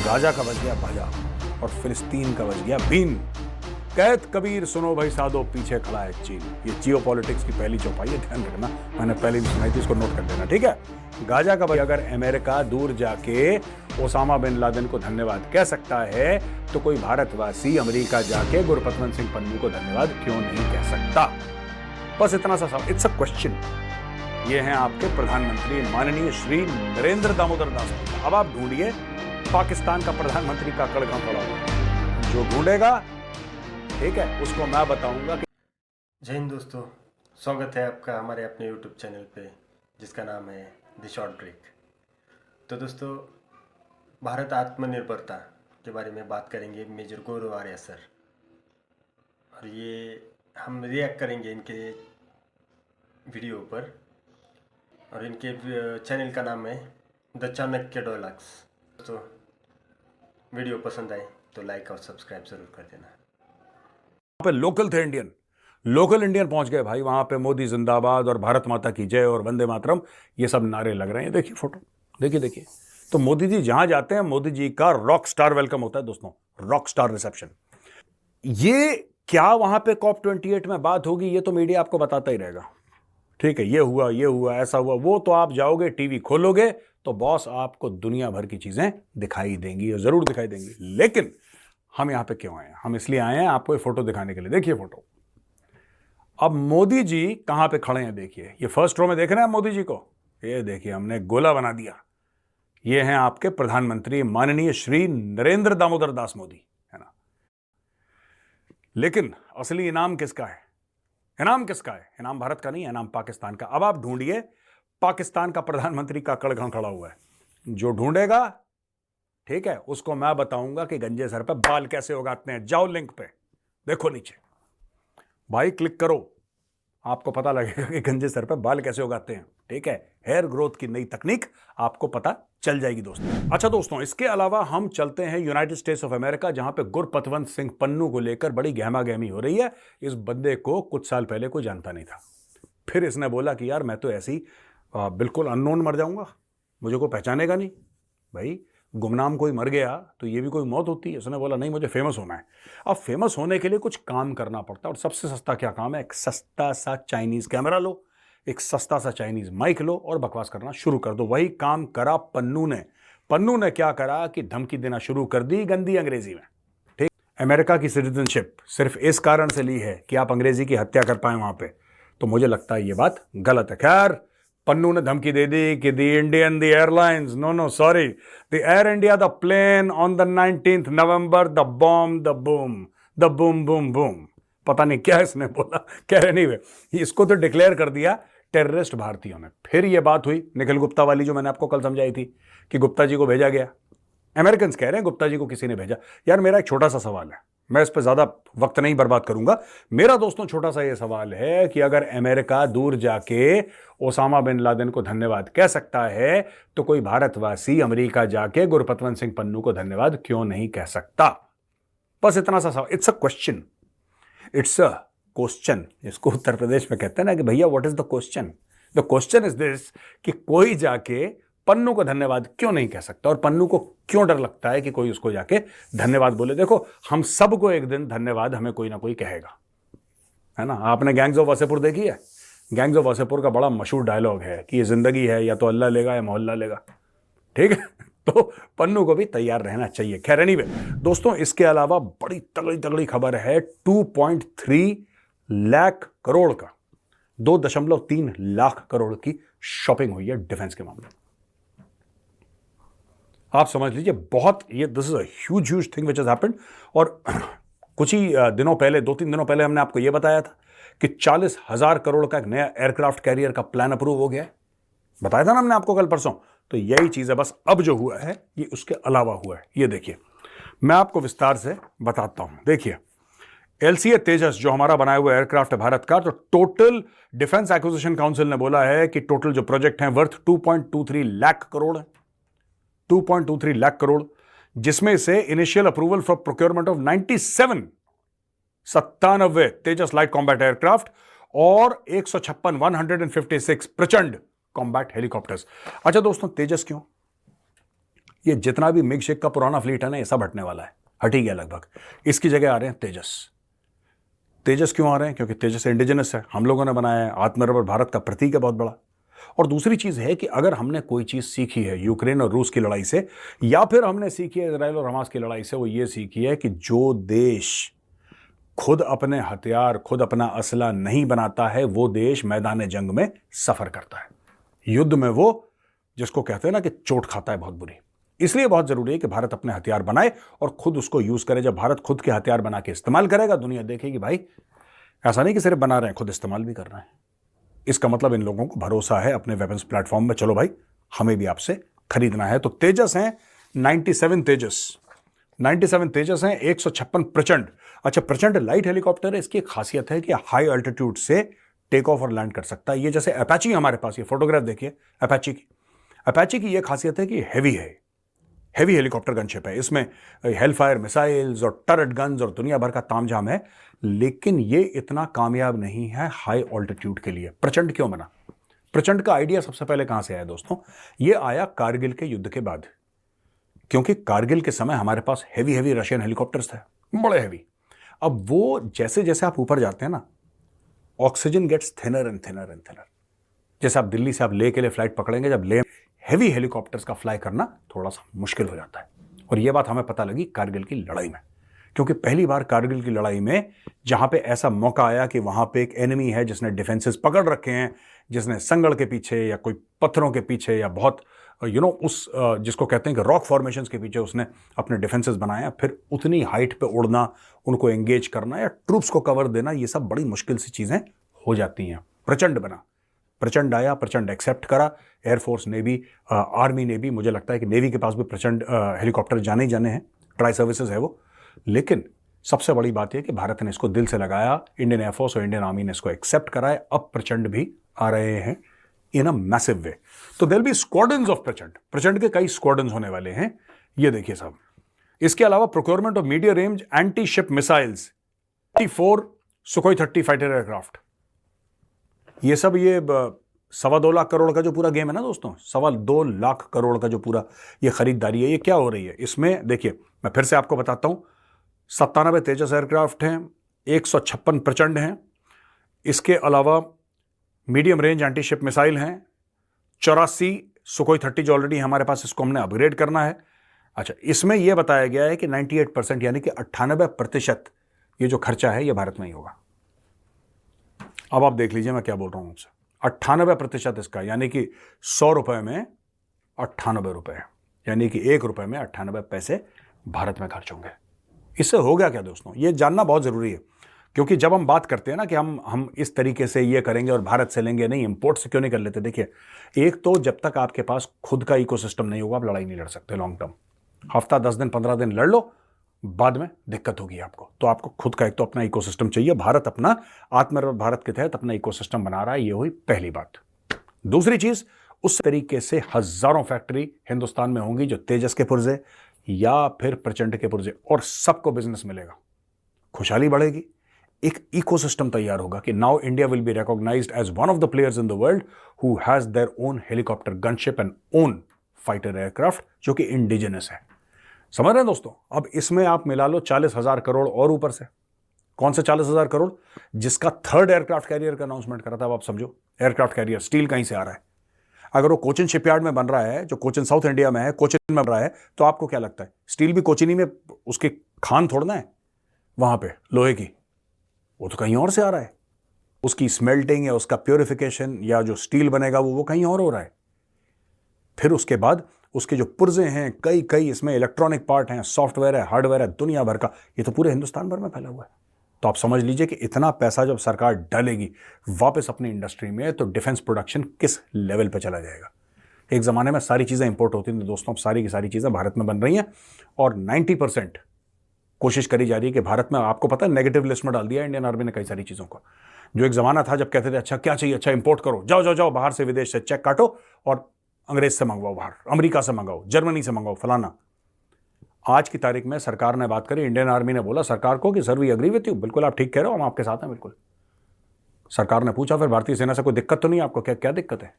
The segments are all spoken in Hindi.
गाजा का बच गया बाजा और फिलिस्तीन का बच गया बीन। कैद कबीर सुनो भाई साधो, पीछे खड़ा है चीन। ये जियो पॉलिटिक्स की पहली चौपाई है, ध्यान रखना, मैंने पहले भी सुनाई थी, इसको नोट कर देना, ठीक है। गाजा का बच, अगर अमेरिका दूर जाके ओसामा बिन लादेन को धन्यवाद कह सकता है तो कोई भारतवासी अमेरिका जाके गुरपतवंत सिंह पन्नू को धन्यवाद क्यों नहीं कह सकता? बस इतना सा सवाल, इट्स अ क्वेश्चन। ये हैं आपके प्रधानमंत्री माननीय श्री नरेंद्र दामोदर दास मोदी। अब आप ढूंढिए पाकिस्तान का प्रधानमंत्री का कड़का पड़ा हुआ, जो ढूंढेगा, ठीक है, उसको मैं बताऊंगा कि। जय हिंद दोस्तों, स्वागत है आपका हमारे अपने यूट्यूब चैनल पे जिसका नाम है द शॉर्ट ब्रेक। तो दोस्तों, भारत आत्मनिर्भरता के बारे में बात करेंगे मेजर गौरव आर्या सर, और ये हम रिएक्ट करेंगे इनके वीडियो पर, और इनके चैनल का नाम है द चाणक्य डायलॉग्स। तो वीडियो पसंद आए तो लाइक और सब्सक्राइब जरूर कर देना। पे लोकल थे इंडियन, लोकल इंडियन पहुंच गए भाई, वहां पे मोदी जिंदाबाद और भारत माता की जय और वंदे मातरम, ये सब नारे लग रहे हैं। देखिए फोटो, देखिए। तो मोदी जी जहां जाते हैं, मोदी जी का रॉक स्टार वेलकम होता है दोस्तों, रॉक स्टार रिसेप्शन। ये क्या वहां पे COP 28 में बात होगी, ये तो मीडिया आपको बताता ही रहेगा, ठीक है। ये हुआ, ऐसा हुआ, वो तो आप जाओगे टीवी खोलोगे तो बॉस आपको दुनिया भर की चीजें दिखाई देंगी, जरूर दिखाई देंगी। लेकिन हम यहां पे क्यों आए हैं? हम इसलिए आए हैं आपको ये फोटो दिखाने के लिए। देखिए फोटो। अब मोदी जी कहां पे खड़े हैं, देखिए, ये फर्स्ट रो में देख रहे हैं मोदी जी को, ये देखिए, हमने गोला बना दिया। ये हैं आपके प्रधानमंत्री माननीय श्री नरेंद्र दामोदर दास मोदी, है ना। लेकिन असली इनाम किसका है? इनाम किसका है? इनाम भारत का नहीं है, इनाम पाकिस्तान का। अब आप ढूंढिए पाकिस्तान का प्रधानमंत्री का कड़घा खड़ा हुआ है, जो ढूंढेगा, ठीक है, उसको मैं बताऊंगा कि गंजे सर पे बाल कैसे उगाते हैं। जाओ लिंक पे, देखो नीचे भाई, क्लिक करो, आपको पता लगेगा कि गंजे सर पे बाल कैसे उगाते हैं, ठीक है। हेयर ग्रोथ की नई तकनीक आपको पता चल जाएगी दोस्तों। अच्छा दोस्तों, इसके अलावा हम चलते हैं यूनाइटेड स्टेट्स ऑफ अमेरिका, जहां पे गुरपतवंत सिंह पन्नू को लेकर बड़ी गहमा गहमी हो रही है। इस बंदे को कुछ साल पहले कोई जानता नहीं था, फिर इसने बोला कि यार मैं तो ऐसे ही बिल्कुल अननोन मर जाऊंगा, मुझे कोई पहचानेगा नहीं। भाई गुमनाम कोई मर गया तो ये भी कोई मौत होती है। उसने बोला नहीं, मुझे फेमस होना है। अब फेमस होने के लिए कुछ काम करना पड़ता है, और सबसे सस्ता क्या काम है? एक सस्ता सा चाइनीज कैमरा लो, एक सस्ता सा चाइनीज माइक लो और बकवास करना शुरू कर दो। वही काम करा पन्नू ने। पन्नू ने क्या करा कि धमकी देना शुरू कर दी गंदी अंग्रेजी में, ठीक। अमेरिका की सिटीजनशिप सिर्फ इस कारण से ली है कि आप अंग्रेजी की हत्या कर पाए वहां पे, तो मुझे लगता है ये बात गलत है। खैर, पन्नू ने धमकी दे दी कि the Indian, the airlines, no sorry, the Air India, the plane on the 19th November, the bomb, the boom boom boom, पता नहीं क्या इसने बोला, कह रहे नहीं वे, इसको तो डिक्लेयर कर दिया टेररिस्ट भारतीयों ने। फिर ये बात हुई निखिल गुप्ता वाली, जो मैंने आपको कल समझाई थी कि गुप्ता जी को भेजा गया। अमेरिकन कह रहे हैं गुप्ता जी को किसी ने भेजा। यार मेरा एक छोटा सा सवाल है, मैं इस पर ज्यादा वक्त नहीं बर्बाद करूंगा। मेरा दोस्तों छोटा सा ये सवाल है कि अगर अमेरिका दूर जाके ओसामा बिन लादेन को धन्यवाद कह सकता है तो कोई भारतवासी अमेरिका जाके गुरपतवंत सिंह पन्नू को धन्यवाद क्यों नहीं कह सकता? बस इतना सा सवाल, it's a question, it's a question. इसको उत्तर प्रदेश में कहते हैं ना कि भैया what is the question? The question is this कि कोई जाके पन्नू को धन्यवाद क्यों नहीं कह सकता, और पन्नू को क्यों डर लगता है कि कोई उसको जाके धन्यवाद बोले। देखो, हम सबको एक दिन धन्यवाद हमें कोई ना कोई कहेगा, है ना। आपने गैंग्स ऑफ वासेपुर देखी है? गैंग्स ऑफ वासेपुर का बड़ा मशहूर डायलॉग है कि ये जिंदगी है, या तो अल्लाह लेगा या मोहल्ला लेगा, ठीक है। तो पन्नू को भी तैयार रहना चाहिए। खैर एनीवे दोस्तों, इसके अलावा बड़ी तगड़ी तगड़ी खबर है। 2.3 लाख करोड़ का, 2.3 लाख करोड़ की शॉपिंग हुई है डिफेंस के मामले में। आप समझ लीजिए, बहुत, ये this is a huge thing which has happened. और कुछ ही दिनों पहले, 2-3 दिनों पहले हमने आपको यह बताया था कि 40,000 करोड़ का एक नया एयरक्राफ्ट कैरियर का प्लान अप्रूव हो गया है। बताया था ना हमने आपको कल परसों। तो यही चीज है, बस अब जो हुआ है ये उसके अलावा हुआ है। ये देखिए, मैं आपको विस्तार से बताता हूं। देखिए, LCA तेजस जो हमारा बनाया हुआ एयरक्राफ्ट है भारत का, तो टोटल डिफेंस एक्विजिशन काउंसिल ने बोला है कि टोटल जो प्रोजेक्ट है वर्थ 2.23 लाख करोड़ है, 2.23 लाख करोड़, जिसमें से initial approval for procurement of 97 Tejas light combat aircraft और 156 प्रचंड कॉम्बैट हेलीकॉप्टर्स। अच्छा दोस्तों, तेजस क्यों? ये जितना भी मिग शिप का पुराना फ्लीट है ना, ये सब हटने वाला है, हट ही गया लगभग। इसकी जगह आ रहे हैं तेजस। तेजस क्यों आ रहे हैं? क्योंकि तेजस इंडिजिनस है, हम लोगों ने बनाया है, आत्मनिर्भर भारत का प्रतीक है बहुत बड़ा। और दूसरी चीज है कि अगर हमने कोई चीज सीखी है यूक्रेन और रूस की लड़ाई से, या फिर हमने सीखी है इजराइल और हमास की लड़ाई से, वो ये सीखी है कि जो देश खुद अपने हथियार, खुद अपना असला नहीं बनाता है, वो देश मैदान जंग में सफर करता है। युद्ध में वो, जिसको कहते हैं ना कि चोट खाता है बहुत बुरी। इसलिए बहुत जरूरी है कि भारत अपने हथियार बनाए और खुद उसको यूज करे। जब भारत खुद के हथियार बना के इस्तेमाल करेगा, दुनिया देखेगी भाई ऐसा नहीं कि सिर्फ बना रहे हैं, खुद इस्तेमाल भी कर रहे हैं। इसका मतलब इन लोगों को भरोसा है अपने वेपन्स प्लेटफॉर्म में, चलो भाई हमें भी आपसे खरीदना है। तो तेजस हैं 97 तेजस, 97 तेजस हैं, 156 प्रचंड। अच्छा, प्रचंड लाइट हेलीकॉप्टर है, इसकी एक खासियत है कि हाई अल्टीट्यूड से टेक ऑफ और लैंड कर सकता है। ये जैसे अपाची हमारे पास, ये फोटोग्राफ देखिए अपाची की। अपाची की ये खासियत है कि हैवी है, हैवी हेलीकॉप्टर गनशिप है। इसमें हेलफायर मिसाइल्स और टरट गन्स और दुनिया भर का तामझाम है, लेकिन ये इतना कामयाब नहीं है हाई ऑल्टीट्यूड के लिए। प्रचंड क्यों बना? प्रचंड का आइडिया सबसे पहले कहां से आया दोस्तों? ये आया कारगिल के युद्ध के बाद, क्योंकि कारगिल के समय हमारे पास हैवी हैवी रशियन हेलीकॉप्टर्स थे, बड़े हैवी। अब वो जैसे जैसे आप ऊपर जाते हैं ना, oxygen gets thinner and thinner and thinner. जैसे आप दिल्ली से आप लेह के लिए फ्लाइट पकड़ेंगे, जब लेह हैवी हेलीकॉप्टर्स का फ्लाई करना थोड़ा सा मुश्किल हो जाता है। और यह बात हमें पता लगी कारगिल की लड़ाई में, क्योंकि पहली बार कारगिल की लड़ाई में जहां पे ऐसा मौका आया कि वहां पे एक एनिमी है जिसने डिफेंसेस पकड़ रखे हैं, जिसने संगड़ के पीछे या कोई पत्थरों के पीछे या बहुत उस जिसको कहते हैं कि रॉक फॉर्मेशंस के पीछे उसने अपने डिफेंसेस बनाया, फिर उतनी हाइट पे उड़ना, उनको एंगेज करना या ट्रूप्स को कवर देना, ये सब बड़ी मुश्किल सी चीजें हो जाती हैं। प्रचंड बना, प्रचंड आया, प्रचंड एक्सेप्ट करा। एयरफोर्स, नेवी, आर्मी ने भी, मुझे लगता है कि नेवी के पास भी प्रचंड हेलीकॉप्टर जाने ही जाने हैं, ट्राई सर्विसेज है वो। लेकिन सबसे बड़ी बात यह कि भारत ने इसको दिल से लगाया, इंडियन एयरफोर्स और इंडियन आर्मी ने इसको एक्सेप्ट कराया। अब प्रचंड भी आ रहे हैं इन अ मैसिव वे। तो देयर बी स्क्वाड्रन्स ऑफ प्रचंड, प्रचंड के कई स्क्वाड्रन्स होने वाले हैं, ये देखिए साहब। इसके अलावा procurement of medium range anti ship missiles, 4 Sukhoi 30 fighter aircraft, ये सब, ये 2.25 लाख करोड़ का जो पूरा गेम है ना दोस्तों, 2.25 लाख करोड़ का जो पूरा ये खरीदारी है, ये क्या हो रही है इसमें? देखिए मैं फिर से आपको बताता हूं, 97 तेजस एयरक्राफ्ट हैं, 156 प्रचंड हैं, इसके अलावा medium range anti ship missile हैं, 84 सुखोई 30 जो ऑलरेडी हमारे पास, इसको हमने अपग्रेड करना है। अच्छा, इसमें यह बताया गया है कि 98% यानी कि 98% ये जो खर्चा है ये भारत में ही होगा। अब आप देख लीजिए मैं क्या बोल रहा हूं आपसे, 98% इसका, यानी कि 100 रुपए में 98 रुपए, यानी कि 1 रुपए में 98 पैसे भारत में खर्च होंगे। इससे हो गया क्या दोस्तों? ये जानना बहुत जरूरी है, क्योंकि जब हम बात करते हैं ना कि हम इस तरीके से ये करेंगे और भारत से लेंगे, नहीं इंपोर्ट से क्यों नहीं कर लेते? देखिए, एक तो जब तक आपके पास खुद का इकोसिस्टम नहीं होगा, आप लड़ाई नहीं लड़ सकते लॉन्ग टर्म। हफ्ता 10 दिन 15 दिन लड़ लो, बाद में दिक्कत होगी आपको। तो आपको खुद का एक तो अपना इकोसिस्टम चाहिए। भारत अपना आत्मनिर्भर भारत के तहत अपना इकोसिस्टम बना रहा है, ये हुई पहली बात। दूसरी चीज, उस तरीके से हजारों फैक्ट्री हिंदुस्तान में होंगी जो तेजस के पुर्जे या फिर प्रचंड के पुर्जे, और सबको बिजनेस मिलेगा, खुशहाली बढ़ेगी, एक इकोसिस्टम तैयार होगा कि now India will be recognised as one of the players in the world who has their own helicopter gunship and own fighter aircraft, जो कि इंडिजिनस है। समझ रहे हैं दोस्तों? अब इसमें आप मिला लो 40,000 करोड़ और ऊपर से। कौन से 40,000 करोड़? जिसका 3rd एयरक्राफ्ट कैरियर का अनाउंसमेंट करा था। अब आप समझो, एयरक्राफ्ट कैरियर स्टील कहीं से आ रहा है? अगर वो कोचिन शिपयार्ड में बन रहा है, जो कोचिन साउथ इंडिया में है, कोचिन में बन रहा है, तो आपको क्या लगता है स्टील भी कोचिनी में, उसकी खान थोड़ना है वहां पे लोहे की, वो तो कहीं और से आ रहा है। उसकी स्मेल्टिंग या उसका प्योरिफिकेशन या जो स्टील बनेगा वो कहीं और हो रहा है। फिर उसके बाद उसके जो पुर्जे हैं, कई इसमें इलेक्ट्रॉनिक पार्ट हैं, सॉफ्टवेयर है, हार्डवेयर है, दुनिया भर का, ये तो पूरे हिंदुस्तान भर में फैला हुआ है। तो आप समझ लीजिए कि इतना पैसा जब सरकार डालेगी वापस अपनी इंडस्ट्री में, तो डिफेंस प्रोडक्शन किस लेवल पे चला जाएगा। एक ज़माने में सारी चीज़ें इंपोर्ट होती थी दोस्तों, अब सारी की सारी चीज़ें भारत में बन रही हैं, और 90% कोशिश करी जा रही है कि भारत में, आपको पता है नेगेटिव लिस्ट में डाल दिया इंडियन आर्मी ने कई सारी चीज़ों को। जो एक ज़माना था जब कहते थे अच्छा क्या चाहिए, अच्छा इंपोर्ट करो, जाओ बाहर से, विदेश से चेक काटो और अंग्रेज से मंगवाओ, बाहर अमेरिका से मंगाओ, जर्मनी से मंगाओ, फलाना। आज की तारीख में सरकार ने बात करी, इंडियन आर्मी ने बोला सरकार को कि sir we agree with you, बिल्कुल आप ठीक कह रहे हो, हम आपके साथ हैं बिल्कुल। सरकार ने पूछा फिर भारतीय सेना से, कोई दिक्कत तो नहीं आपको? क्या दिक्कत है?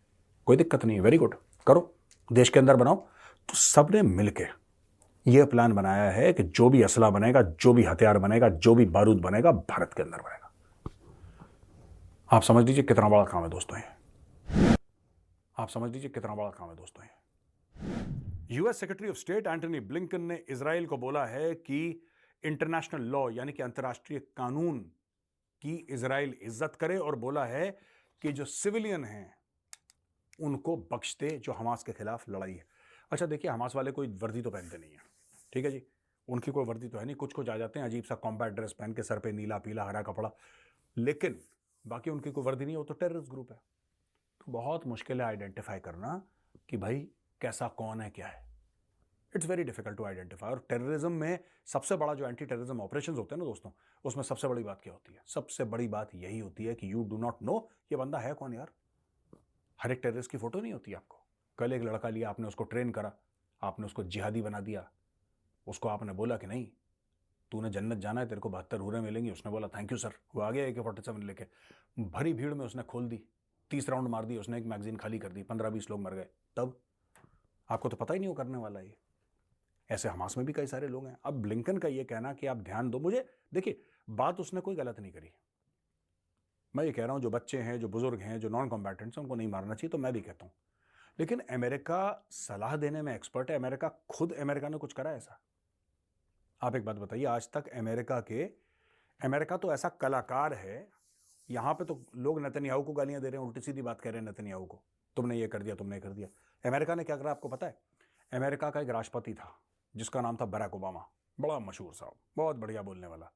कोई दिक्कत नहीं है, वेरी गुड, करो, देश के अंदर बनाओ। तो सबने मिलके यह प्लान बनाया है कि जो भी असला बनेगा, जो भी हथियार बनेगा, जो भी बारूद बनेगा, भारत के अंदर बनेगा। आप समझ लीजिए कितना बड़ा काम है दोस्तों ये। आप समझ लीजिए कितना बड़ा काम है दोस्तों ये। US secretary of state Antony Blinken ने इजराइल को बोला है कि इंटरनेशनल लॉ यानी कि अंतर्राष्ट्रीय कानून की इजराइल इज्जत करे, और बोला है कि जो सिविलियन हैं उनको बख्श दे जो हमास के खिलाफ लड़ाई है। अच्छा देखिए, हमास वाले कोई वर्दी तो पहनते नहीं है, ठीक है जी, उनकी कोई वर्दी तो है नहीं। कुछ कुछ आ जाते हैं अजीब सा कॉम्बैट ड्रेस पहन के, सर पे नीला पीला हरा कपड़ा, लेकिन बाकी उनकी कोई वर्दी नहीं, हो तो टेररिस्ट ग्रुप है। तो बहुत मुश्किल है आइडेंटिफाई करना कि भाई कैसा कौन है क्या है। It's very difficult to identify. और टेररिज्म में सबसे बड़ा जो एंटी टेररिज्म ऑपरेशन होते हैं ना दोस्तों, उसमें सबसे बड़ी बात क्या होती है? सबसे बड़ी बात यही होती है कि यू डू नॉट नो ये बंदा है कौन यार। हर एक टेररिस्ट की फोटो नहीं होती आपको। कल एक लड़का लिया, आपने उसको ट्रेन करा, आपने उसको जिहादी बना दिया, उसको आपने बोला कि नहीं तूने जन्नत जाना है, तेरे को 72 हूरें मिलेंगी। उसने बोला थैंक यू सर, वो आ गया AK-47 लेके, भरी भीड़ में उसने खोल दी, 30 राउंड मार दिए उसने, एक मैगजीन खाली कर दी, 15-20 लोग मर गए। तब आपको तो पता ही नहीं वो करने वाला है। ऐसे हमास में भी कई सारे लोग हैं। अब ब्लिंकन का ये कहना कि आप ध्यान दो, मुझे देखिए बात उसने कोई गलत नहीं करी। मैं ये कह रहा हूं जो बच्चे हैं, जो बुजुर्ग हैं, जो नॉन कॉम्बैटेंट्स हैं, उनको नहीं मारना चाहिए, तो मैं भी कहता हूं। लेकिन अमेरिका सलाह देने में एक्सपर्ट है। अमेरिका खुद, अमेरिका ने कुछ करा ऐसा? आप एक बात बताइए, आज तक अमेरिका तो ऐसा कलाकार है, यहां पे तो लोग नेतन्याहू को गालियां दे रहे हैं, उल्टी सीधी बात कह रहे हैं नेतन्याहू को, तुमने ये कर दिया, तुमने ये कर दिया। अमेरिका ने क्या करा आपको पता है? अमेरिका का एक राष्ट्रपति था जिसका नाम था बराक ओबामा, बड़ा मशहूर साहब, बहुत बढ़िया बोलने वाला।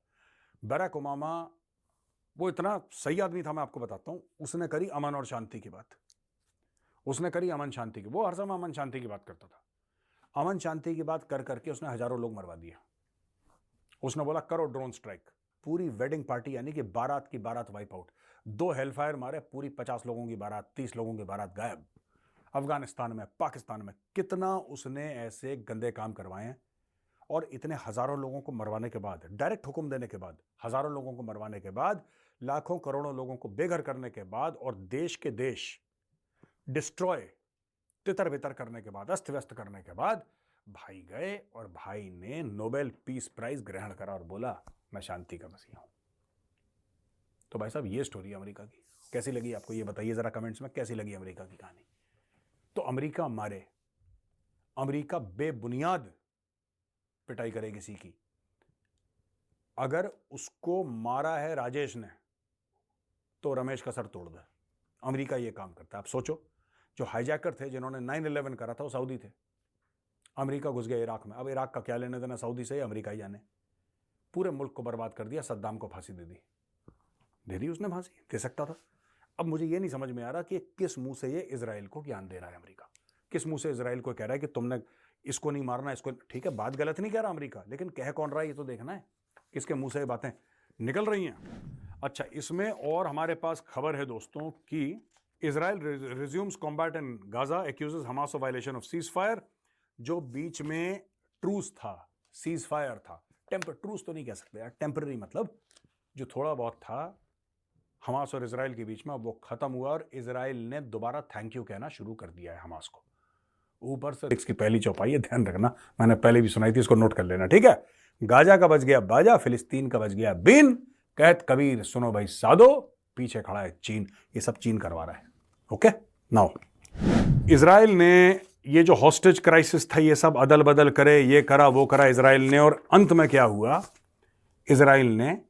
बराक ओबामा वो इतना सही आदमी था, मैं आपको बताता हूं। उसने करी अमन और शांति की बात, उसने करी अमन शांति की, वो हर समय अमन शांति की बात करता था। अमन शांति की बात कर करके उसने हजारों लोग मरवा दिए। उसने बोला करो ड्रोन स्ट्राइक, पूरी वेडिंग पार्टी यानी कि बारात की बारात वाइप आउट, 2 हेलफायर मारे, पूरी 50 लोगों की बारात, 30 लोगों की बारात गायब। अफगानिस्तान में, पाकिस्तान में कितना उसने ऐसे गंदे काम करवाए हैं। और इतने हजारों लोगों को मरवाने के बाद, डायरेक्ट हुक्म देने के बाद, हजारों लोगों को मरवाने के बाद, लाखों करोड़ों लोगों को बेघर करने के बाद, और देश के देश डिस्ट्रॉय, तितर बितर करने के बाद, अस्त व्यस्त करने के बाद, भाई गए और भाई ने नोबेल पीस प्राइज ग्रहण करा और बोला मैं शांति का मसीहा हूं। तो भाई साहब ये स्टोरी अमेरिका की कैसी लगी आपको, ये बताइए जरा कमेंट्स में, कैसी लगी अमेरिका की कहानी। तो अमेरिका मारे, अमेरिका बेबुनियाद पिटाई करे किसी की। अगर उसको मारा है राजेश ने तो रमेश का सर तोड़ दे। अमेरिका ये काम करता है। आप सोचो, जो हाईजैकर थे जिन्होंने 9/11 करा था वो सऊदी थे। अमेरिका घुस गया इराक में। अब इराक का क्या लेने देना सऊदी से, अमेरिका ही जाने। पूरे मुल्क को बर्बाद कर दिया, सद्दाम को फांसी दे दी उसने, फांसी दे सकता था। अब मुझे ये नहीं समझ में आ रहा कि किस मुंह से ये इजराइल को ज्ञान दे रहा है अमेरिका, किस मुंह से इजराइल को कह रहा है कि तुमने इसको नहीं मारना, इसको। ठीक है, बात गलत नहीं कह रहा अमेरिका, लेकिन कह कौन रहा है ये तो देखना है, किसके मुंह से ये बातें निकल रही हैं। अच्छा, इसमें और हमारे पास खबर है दोस्तों कि Israel resumes combat in Gaza, accuses Hamas of violation of ceasefire. जो बीच में ट्रूस था, सीज फायर था, ट्रूस तो नहीं कह सकते यार, टेम्पररी, मतलब जो थोड़ा बहुत था हमास और इजराइल के बीच में, वो खत्म हुआ और इजराइल ने दोबारा थैंक यू कहना शुरू कर दिया है हमास को। ऊपर से इसकी पहली चौपाई है, ध्यान रखना, मैंने पहले भी सुनाई थी, इसको नोट कर लेना, ठीक है। गाजा का बज गया बाजा, फिलिस्तीन का बज गया बीन, कहत कबीर सुनो भाई साधो, पीछे खड़ा है चीन। ये सब चीन करवा रहा है। ओके, नाउ इजराइल ने ये जो हॉस्टेज क्राइसिस था, ये सब अदल बदल करे, ये करा वो करा इजराइल ने, और अंत में क्या हुआ, इजराइल ने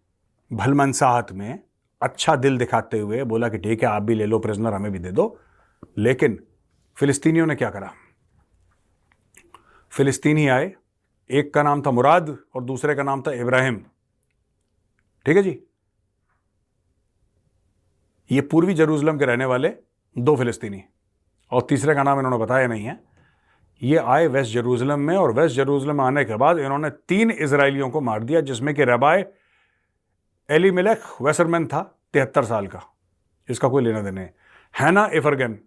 भलमनसाहत में अच्छा दिल दिखाते हुए बोला कि ठीक है आप भी ले लो प्रिजनर, हमें भी दे दो। लेकिन फिलिस्तीनियों ने क्या करा, फिलिस्तीनी आए, एक का नाम था मुराद और दूसरे का नाम था इब्राहिम, ठीक है जी, ये पूर्वी जेरूसलम के रहने वाले 2 फिलिस्तीनी, और तीसरे का नाम इन्होंने बताया नहीं है। ये आए वेस्ट जेरूसलम में, और वेस्ट जेरूसलम में आने के बाद इन्होंने 3 इजराइलियों को मार दिया, जिसमें कि रबाय एलीमेलेक वेसरमैन था 73 साल का, इसका कोई लेना देना है। हैना इफरगन,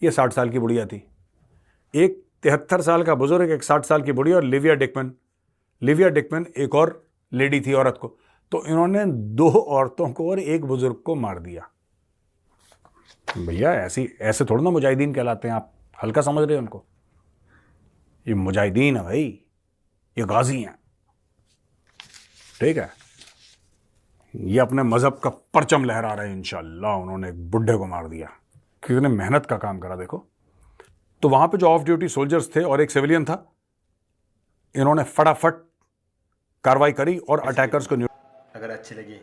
ये 60 साल की बुढ़िया थी, एक 73 साल का बुजुर्ग, एक 60 साल की बुढ़िया, और लिविया डिकमन एक और लेडी थी, औरत को। तो इन्होंने 2 औरतों को और एक बुजुर्ग को मार दिया। भैया ऐसे थोड़ा ना मुजाहिदीन कहलाते हैं, आप हल्का समझ रहे हो उनको। ये मुजाहिदीन है भाई, ये गाजी हैं, ठीक है। ये अपने मजहब का परचम लहरा रहे हैं। इंशाल्लाह उन्होंने एक बुड्ढे को मार दिया, कितने मेहनत का काम करा देखो। तो वहां पे जो ऑफ ड्यूटी सोल्जर्स थे और एक सिविलियन था, इन्होंने फटाफट कार्रवाई करी और अटैकर्स को अगर अच्छी लगी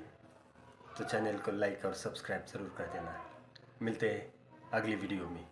तो चैनल को लाइक और सब्सक्राइब जरूर कर देना। मिलते हैं अगली वीडियो में।